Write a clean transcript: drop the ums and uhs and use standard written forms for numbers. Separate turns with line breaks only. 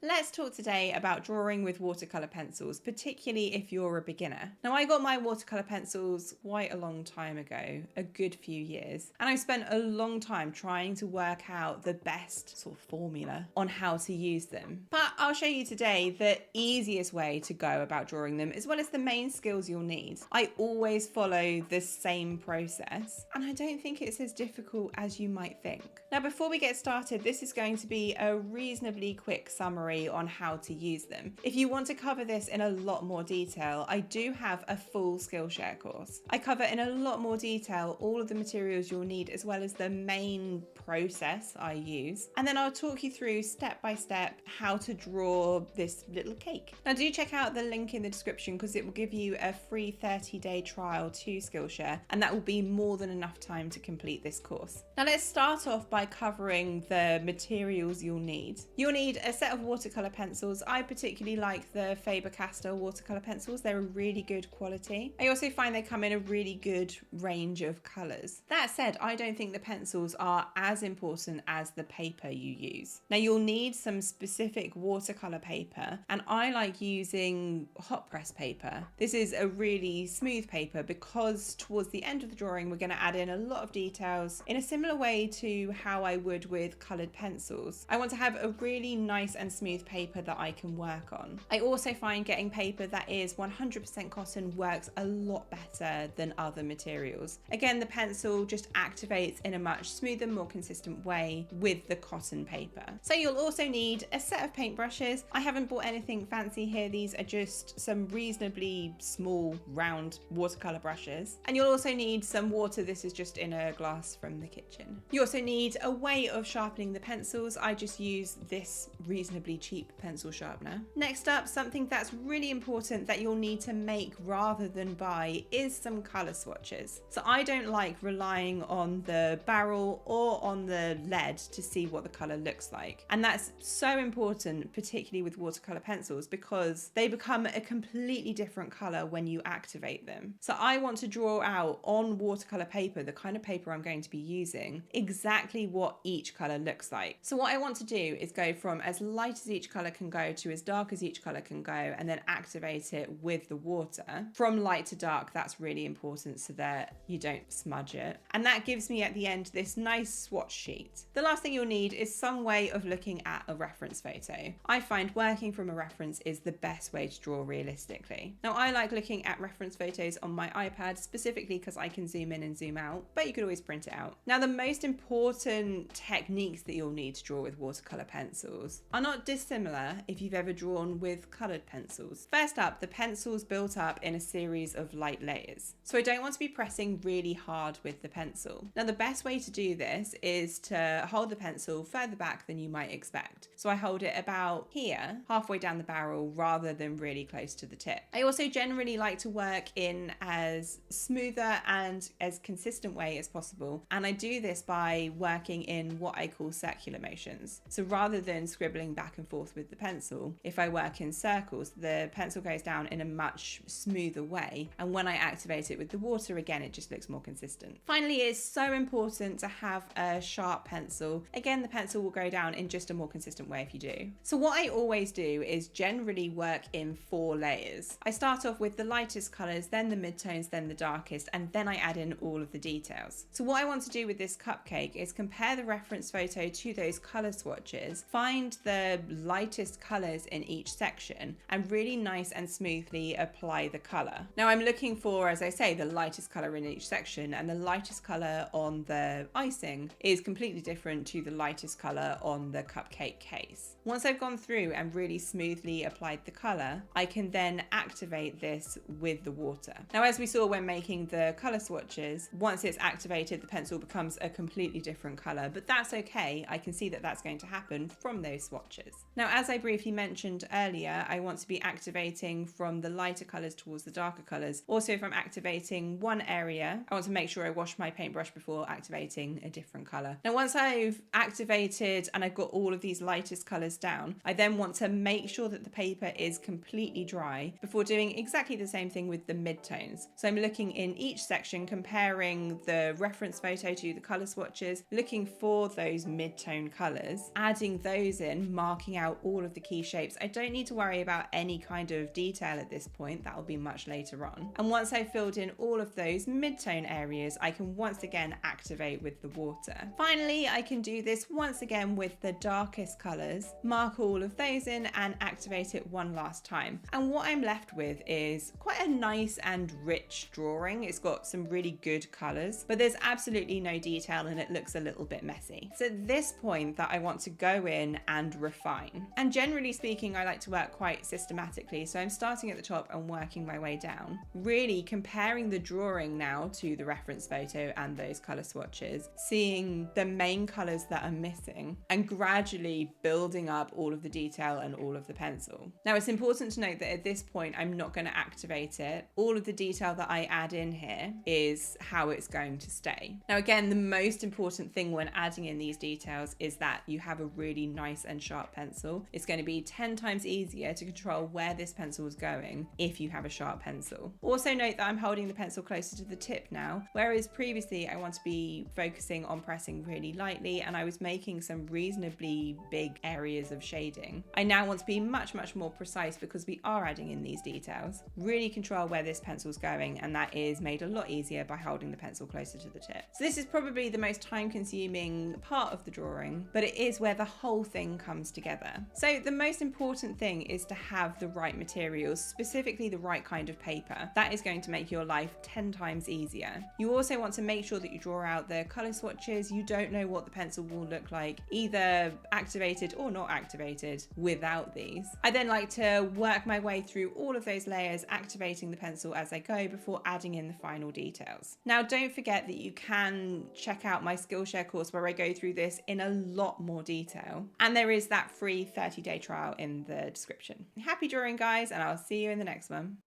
Let's talk today about drawing with watercolor pencils, particularly if you're a beginner. Now, I got my watercolor pencils quite a long time ago, a good few years, and I spent a long time trying to work out the best sort of formula on how to use them. But I'll show you today the easiest way to go about drawing them, as well as the main skills you'll need. I always follow the same process, and I don't think it's as difficult as you might think. Now, before we get started, this is going to be a reasonably quick summary on how to use them. If you want to cover this in a lot more detail, I do have a full Skillshare course. I cover in a lot more detail all of the materials you'll need, as well as the main process I use. And then I'll talk you through step by step how to draw this little cake. Now do check out the link in the description because it will give you a free 30-day trial to Skillshare, and that will be more than enough time to complete this course. Now let's start off by covering the materials you'll need. You'll need a set of watercolor pencils. I particularly like the Faber-Castell watercolor pencils. They're a really good quality. I also find they come in a really good range of colors. That said, I don't think the pencils are as important as the paper you use. Now you'll need some specific watercolor paper, and I like using hot press paper. This is a really smooth paper because towards the end of the drawing we're going to add in a lot of details in a similar way to how I would with colored pencils. I want to have a really nice and smooth paper that I can work on. I also find getting paper that is 100% cotton works a lot better than other materials. Again, the pencil just activates in a much smoother, more consistent way with the cotton paper. So you'll also need a set of paintbrushes. I haven't bought anything fancy here. These are just some reasonably small, round watercolor brushes. And you'll also need some water. This is just in a glass from the kitchen. You also need a way of sharpening the pencils. I just use this reasonably cheap pencil sharpener. Next up, something that's really important that you'll need to make rather than buy is some color swatches. So I don't like relying on the barrel or on the lead to see what the color looks like. And that's so important, particularly with watercolor pencils, because they become a completely different color when you activate them. So I want to draw out on watercolor paper, the kind of paper I'm going to be using, exactly what each color looks like. So what I want to do is go from as light as each color can go to as dark as each color can go, and then activate it with the water. From light to dark, that's really important so that you don't smudge it. And that gives me at the end this nice swatch sheet. The last thing you'll need is some way of looking at a reference photo. I find working from a reference is the best way to draw realistically. Now I like looking at reference photos on my iPad specifically because I can zoom in and zoom out, but you could always print it out. Now the most important techniques that you'll need to draw with watercolor pencils are not dissimilar if you've ever drawn with colored pencils. First up, the pencil's built up in a series of light layers. So I don't want to be pressing really hard with the pencil. Now the best way to do this is to hold the pencil further back than you might expect. So I hold it about here, halfway down the barrel rather than really close to the tip. I also generally like to work in as smoother and as consistent way as possible. And I do this by working in what I call circular motions. So rather than scribbling back and forth with the pencil, if I work in circles, the pencil goes down in a much smoother way. And when I activate it with the water, again, it just looks more consistent. Finally, it's so important to have a sharp pencil. Again, the pencil will go down in just a more consistent way if you do. So what I always do is generally work in 4 layers. I start off with the lightest colors, then the midtones, then the darkest, and then I add in all of the details. So what I want to do with this cupcake is compare the reference photo to those color swatches, find the lightest colors in each section, and really nice and smoothly apply the color. Now I'm looking for, as I say, the lightest color in each section, and the lightest color on the icing is completely different to the lightest color on the cupcake case. Once I've gone through and really smoothly applied the color, I can then activate this with the water. Now, as we saw when making the color swatches, once it's activated, the pencil becomes a completely different color, but that's okay. I can see that that's going to happen from those swatches. Now, as I briefly mentioned earlier, I want to be activating from the lighter colors towards the darker colors. Also, if I'm activating one area, I want to make sure I wash my paintbrush before activating a different color. Now, once I've activated and I've got all of these lightest colors down, I then want to make sure that the paper is completely dry before doing exactly the same thing with the midtones. So I'm looking in each section, comparing the reference photo to the color swatches, looking for those mid-tone colors, adding those in, marking out all of the key shapes. I don't need to worry about any kind of detail at this point, that will be much later on. And once I've filled in all of those mid-tone areas, I can once again activate with the water. Finally, I can do this once again with the darkest colors, mark all of those in and activate it one last time. And what I'm left with is quite a nice and rich drawing. It's got some really good colors, but there's absolutely no detail and it looks a little bit messy. It's at this point that I want to go in and refine. And generally speaking, I like to work quite systematically. So I'm starting at the top and working my way down, really comparing the drawing now to the reference photo and those color swatches, seeing the main colors that are missing and gradually building up all of the detail and all of the pencil. Now it's important to note that at this point, I'm not going to activate it. All of the detail that I add in here is how it's going to stay. Now again, the most important thing when adding in these details is that you have a really nice and sharp pencil. It's going to be 10 times easier to control where this pencil is going if you have a sharp pencil. Also note that I'm holding the pencil closer to the tip now, whereas previously I want to be focusing on pressing really lightly and I was making some reasonably big areas of shading. I now want to be much more precise because we are adding in these details. Really control where this pencil's going, and that is made a lot easier by holding the pencil closer to the tip. So this is probably the most time-consuming part of the drawing, but it is where the whole thing comes together. So the most important thing is to have the right materials, specifically the right kind of paper. That is going to make your life 10 times easier. You also want to make sure that you draw out the color swatches. You don't know what the pencil will look like, either activated or not activated, without these. I then like to work my way through all of those layers, activating the pencil as I go before adding in the final details. Now, don't forget that you can check out my Skillshare course where I go through this in a lot more detail. And there is that free 30-day trial in the description. Happy drawing, guys, and I'll see you in the next one.